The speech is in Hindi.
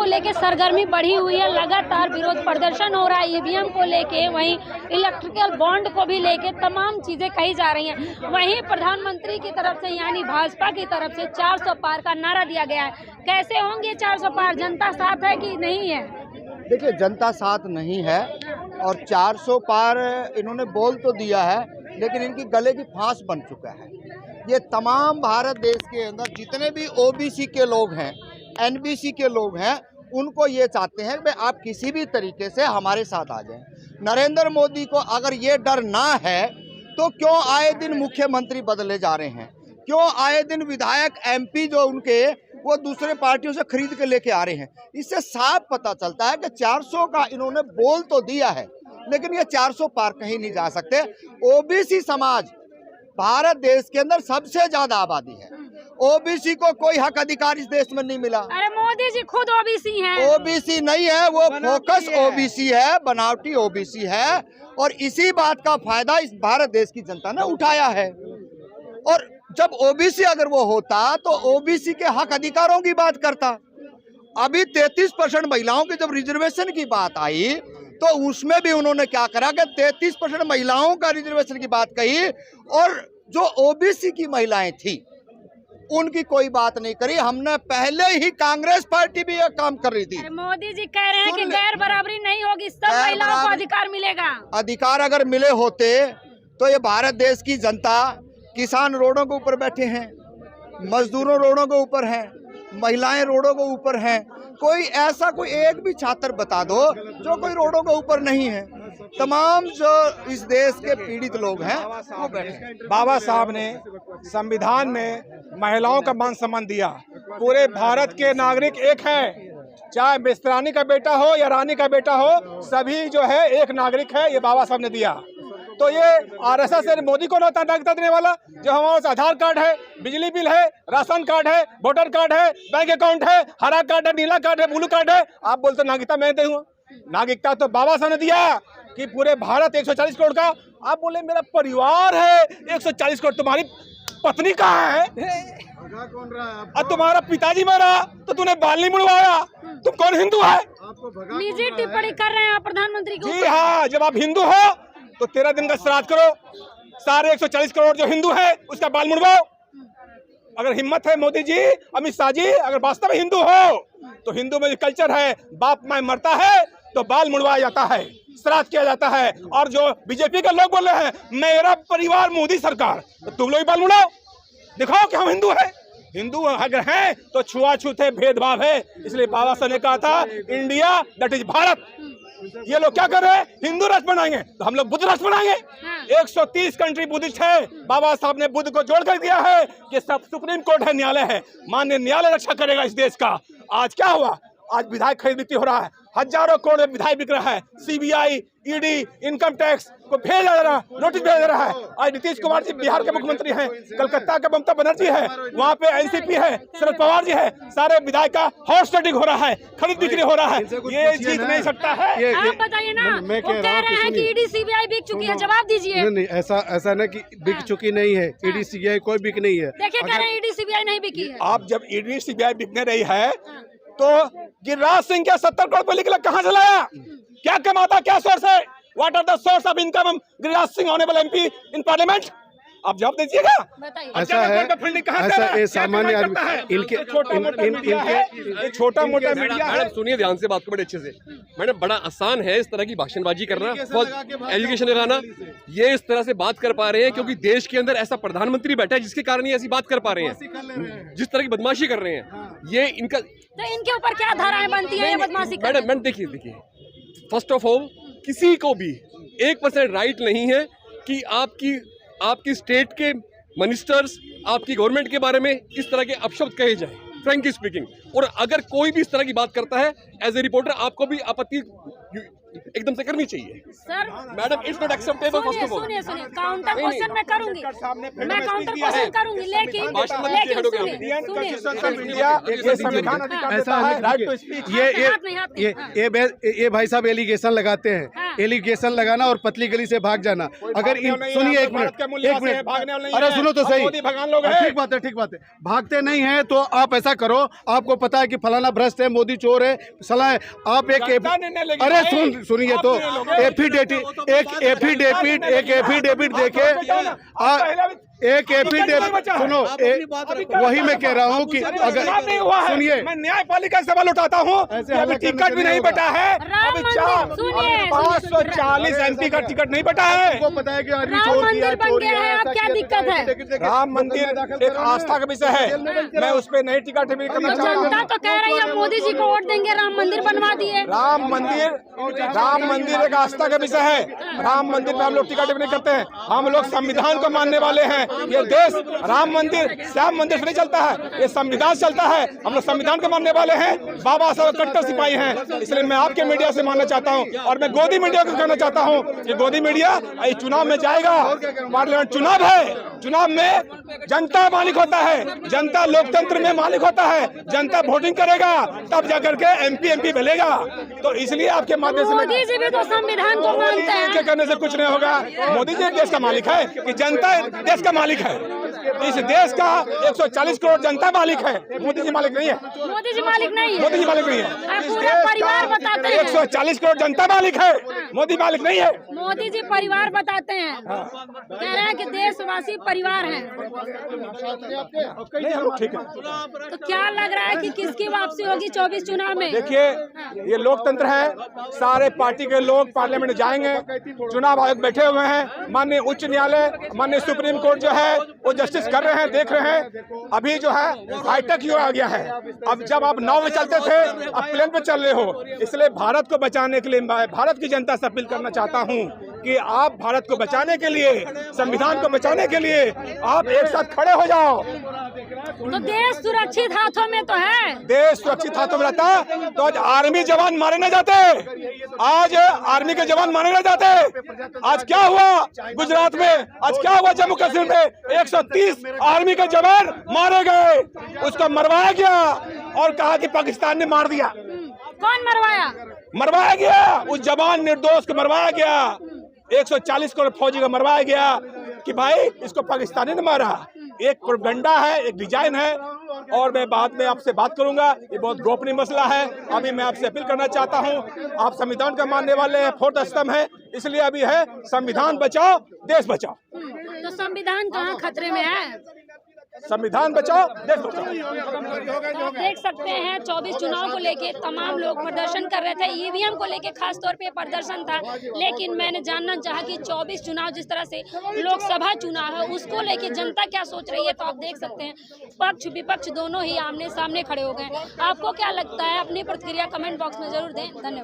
को लेके सरगर्मी बढ़ी हुई है, लगातार विरोध प्रदर्शन हो रहा है ईवीएम को लेके, वहीं इलेक्ट्रिकल बॉन्ड को भी लेके तमाम चीजें कही जा रही हैं। वहीं प्रधानमंत्री की तरफ से यानी भाजपा की तरफ से 400 पार का नारा दिया गया है। कैसे होंगे 400 पार? जनता साथ है कि नहीं है? देखिए, जनता साथ नहीं है और 400 पार इन्होंने बोल तो दिया है, लेकिन इनकी गले की फांस बन चुका है। ये तमाम भारत देश के अंदर जितने भी ओबीसी के लोग हैं, एनबीसी के लोग हैं, उनको ये चाहते हैं कि आप किसी भी तरीके से हमारे साथ आ जाएं। नरेंद्र मोदी को अगर ये डर ना है तो क्यों आए दिन मुख्यमंत्री बदले जा रहे हैं? क्यों आए दिन विधायक एमपी जो उनके वो दूसरे पार्टियों से खरीद के लेके आ रहे हैं? इससे साफ पता चलता है कि 400 का इन्होंने बोल तो दिया है, लेकिन ये 400 पार कहीं नहीं जा सकते। ओबीसी समाज भारत देश के अंदर सबसे ज्यादा आबादी है। ओबीसी को कोई हक अधिकार इस देश में नहीं मिला। अरे मोदी जी खुद ओबीसी हैं। ओबीसी नहीं है, वो फोकस ओबीसी है, बनावटी ओबीसी है, और इसी बात का फायदा इस भारत देश की जनता ने उठाया है। और जब ओबीसी अगर वो होता तो ओबीसी के हक अधिकारों की बात करता। अभी 33% महिलाओं की जब रिजर्वेशन की बात आई तो उसमें भी उन्होंने क्या करा कि 33% महिलाओं का रिजर्वेशन की बात कही, और जो ओबीसी की महिलाएं थी उनकी कोई बात नहीं करी। हमने पहले ही कांग्रेस पार्टी भी ये काम कर रही थी। मोदी जी कह रहे हैं कि गैर बराबरी नहीं होगी, सब महिलाओं को अधिकार मिलेगा। अधिकार अगर मिले होते तो ये भारत देश की जनता, किसान रोडों के ऊपर बैठे हैं, मजदूरों रोडों के ऊपर हैं, महिलाएं रोडों के ऊपर हैं। कोई ऐसा कोई एक भी छात्र बता दो जो कोई रोडों के ऊपर नहीं है। तमाम जो इस देश के पीड़ित लोग हैं वो बैठे। बाबा साहब ने संविधान में महिलाओं का मान सम्मान दिया। पूरे भारत के नागरिक एक हैं, चाहे मिस्त्रानी का बेटा हो या रानी का बेटा हो, सभी जो है एक नागरिक है। ये बाबा साहब ने दिया। तो ये आरएसएस से मोदी को नागरिकता देने वाला, जो हमारे पास आधार कार्ड है, बिजली बिल है, राशन कार्ड है, वोटर कार्ड है, बैंक अकाउंट है, हरा कार्ड है, नीला कार्ड है, ब्लू कार्ड है, आप बोलते नागरिकता मैं दूंगा। नागरिकता तो बाबा साहब ने दिया कि पूरे भारत 140 करोड़ का। आप बोले मेरा परिवार है 140 करोड़, तुम्हारी पत्नी कहाँ है? और तुम्हारा पिताजी मरा तो तूने बाल नहीं मुड़वाया, तुम कौन हिंदू है? निजी टिप्पणी कर रहे हैं प्रधानमंत्री को। जी हाँ, जब आप हिंदू हो तो 13 दिन का श्राद्ध करो, सारे 140 करोड़ जो हिंदू है उसका बाल मुड़वाओ। अगर हिम्मत है मोदी जी, अमित शाह जी, अगर वास्तव में हिंदू हो तो हिंदू में जो कल्चर है, बाप माँ मरता है तो बाल मुड़वाया जाता है, श्राद्ध किया जाता है। और जो बीजेपी के लोग बोल रहे हैं मेरा परिवार मोदी सरकार, तो तुम लोग बाल मुड़ाओ, दिखाओ कि हम हिंदू है। हिंदू अगर हैं तो छुआछूत है, भेदभाव है। इसलिए बाबा साहब ने कहा था इंडिया दैट इज भारत। ये लोग क्या कर रहे हैं? हिंदू राष्ट्र बनाएंगे तो हम लोग बुद्ध राष्ट्र बनाएंगे। 130 कंट्री बुद्धिस्ट है। बाबा साहब ने बुद्ध को जोड़ कर दिया है कि सब सुप्रीम कोर्ट है, न्यायालय है, माननीय न्यायालय रक्षा करेगा इस देश का। आज क्या हुआ? आज विधायक खरीद बिक्री हो रहा है, हजारों करोड़ में विधायक बिक रहा है। सीबीआई, ईडी, इनकम टैक्स को भेजा जा रहा है, नोटिस भेजा जा रहा है। आज नीतीश कुमार जी बिहार के मुख्यमंत्री हैं, कलकत्ता का ममता बनर्जी है, वहाँ पे एनसीपी है, शरद पवार जी है, सारे विधायक का हॉर्स ट्रेडिंग हो रहा है, खरीद बिक्री हो रहा है। ये जीत नहीं सकता है। आप बताइए ना, वो कह रहे हैं कि ईडी सीबीआई बिक चुकी है, जवाब दीजिए। नहीं, ऐसा ना कि बिक चुकी नहीं है, ईडी सीबीआई कोई बिक नहीं है। देखिए कह रहे हैं ईडी सीबीआई नहीं बिकी है। आप जब ईडी सीबीआई बिकने रही है तो गिरिराज सिंह के 70 करोड़ पे लिख कहाँ से लाया? क्या कमाता, क्या सोर्स है? What are the source of income Giriraj Singh honourable MP in parliament? आप जवाब दीजिएगा। ऐसा है, ऐसा ये सामान्य आदमी इनके छोटा मोटा मीडिया। मैडम सुनिए ध्यान से बात को बड़े अच्छे से। मैडम बड़ा आसान है इस तरह की भाषणबाजी करना, एजुकेशन लगाना। ये इस तरह से बात कर पा रहे हैं क्योंकि देश के अंदर ऐसा प्रधानमंत्री बैठा है जिसके कारण ये ऐसी बात कर पा रहे हैं। जिस तरह की बदमाशी कर रहे हैं ये इनका, तो इनके ऊपर क्या धाराएं बनती हैं ये बदमाशी करने? मैडम देखिए, फर्स्ट ऑफ ऑल किसी को भी 1% राइट नहीं है कि आपकी स्टेट के मिनिस्टर्स, आपकी गवर्नमेंट के बारे में इस तरह के अपशब्द कहे जाए, फ्रैंकली स्पीकिंग। और अगर कोई भी इस तरह की बात करता है एज ए रिपोर्टर, आपको भी आपत्ति एकदम से करनी चाहिए। Sir madam it's not acceptable. सुनिए काउंटर क्वेश्चन मैं करूंगी, मैं काउंटर क्वेश्चन करूंगी, लेकिन ऐसा ये भाई साहब एलिगेशन लगाते हैं एलिगेशन लगाना और पतली गली से भाग जाना। अगर सुनिए एक मिनट, अरे सुनो तो सही, ठीक बात है। भागते नहीं है तो आप ऐसा करो, आपको पता है कि फलाना भ्रष्ट है, मोदी चोर है, सलाह आप एक अरे सुनिए तो एफिडेविट देके एक एफिडेविट सुनो, वही मैं कह रहा हूँ कि अगर सुनिए, मैं न्यायपालिका से सवाल उठाता हूँ, अभी टिकट भी नहीं बटा है, अभी 540 MP का टिकट नहीं बटा है। आपको पता है कि आदमी राम चोर किया, मंदिर बन गया है, अब क्या दिक्कत है? राम मंदिर एक आस्था का विषय है, मैं उस पर नहीं टिकट भी करना चाहता जनता हूँ। तो कह रही है मोदी जी को वोट देंगे, राम मंदिर बनवा दिए। राम मंदिर एक आस्था का विषय है, राम मंदिर पे हम लोग टिकट भी नहीं करते हैं। हम लोग संविधान को मानने वाले हैं। ये देश राम मंदिर श्याम मंदिर से नहीं चलता है, ये संविधान चलता है। हम लोग संविधान के मानने वाले हैं, बाबा साहब कट्टर सिपाही हैं। इसलिए मैं आपके मीडिया से मानना चाहता हूं, और मैं गोदी मीडिया को कहना चाहता हूं कि गोदी मीडिया चुनाव में जाएगा, पार्लियामेंट चुनाव है, चुनाव में जनता मालिक होता है, जनता लोकतंत्र में मालिक होता है, जनता वोटिंग करेगा तब जाकर के MP मिलेगा। तो इसलिए आपके माध्यम से मोदी जी भी तो संविधान को मानते हैं। करने से कुछ नहीं होगा। मोदी जी देश का मालिक है कि जनता देश का मालिक है? इस देश का 140 करोड़ जनता मालिक है, मोदी जी मालिक नहीं है। मोदी जी मालिक नहीं है, मोदी जी मालिक नहीं है। इस पूरा देश परिवार का बताते हैं। 140 करोड़ जनता मालिक है, मोदी मालिक नहीं है। मोदी जी परिवार बताते हैं, कह रहे हैं कि देशवासी परिवार हैं। नहीं, हम लोग ठीक है। तो क्या लग रहा है कि किसकी वापसी होगी 24 चुनाव में? देखिए, ये लोकतंत्र है, सारे पार्टी के लोग पार्लियामेंट जाएंगे, चुनाव आयोग बैठे हुए हैं, माननीय उच्च न्यायालय, माननीय सुप्रीम कोर्ट जो है वो जस्टिस कर रहे हैं, देख रहे हैं। अभी जो है हाईटेक युग आ गया है, अब जब आप नाव में चलते थे अब प्लेन पे चल रहे हो। इसलिए भारत को बचाने के लिए मैं भारत की जनता से अपील करना चाहता हूँ कि आप भारत को बचाने के लिए, संविधान को बचाने के लिए आप एक साथ खड़े हो जाओ। तो देश सुरक्षित हाथों में तो है, देश सुरक्षित हाथों में रहता तो आज आर्मी जवान मारे न जाते, आज आर्मी के जवान मारे न जाते। आज क्या हुआ गुजरात में, आज क्या हुआ जम्मू कश्मीर में? 130 आर्मी के जवान मारे गए, उसको मरवाया गया और कहा कि पाकिस्तान ने मार दिया। कौन मरवाया? मरवाया गया, उस जवान निर्दोष को मरवाया गया, 140 करोड़ फौजी को मरवाया गया कि भाई इसको पाकिस्तानी ने मारा। एक प्रोपेगेंडा है, एक डिजाइन है, और मैं बाद में आपसे बात करूंगा। ये बहुत गोपनीय मसला है। अभी मैं आपसे अपील करना चाहता हूं, आप संविधान का मानने वाले हैं, फोर्थ स्तंभ है, इसलिए अभी है संविधान बचाओ देश बचाओ। तो संविधान कहाँ खतरे में है? संविधान बचाओ देश बचाओ। आप देख सकते हैं 24 चुनाव को लेके तमाम लोग प्रदर्शन कर रहे थे, EVM को लेके खास तौर पे प्रदर्शन था। लेकिन मैंने जानना चाहा कि 24 चुनाव जिस तरह से लोकसभा चुनाव है उसको लेके जनता क्या सोच रही है। तो आप देख सकते हैं पक्ष विपक्ष दोनों ही आमने सामने खड़े हो गए। आपको क्या लगता है? अपनी प्रतिक्रिया कमेंट बॉक्स में जरूर दें। धन्यवाद।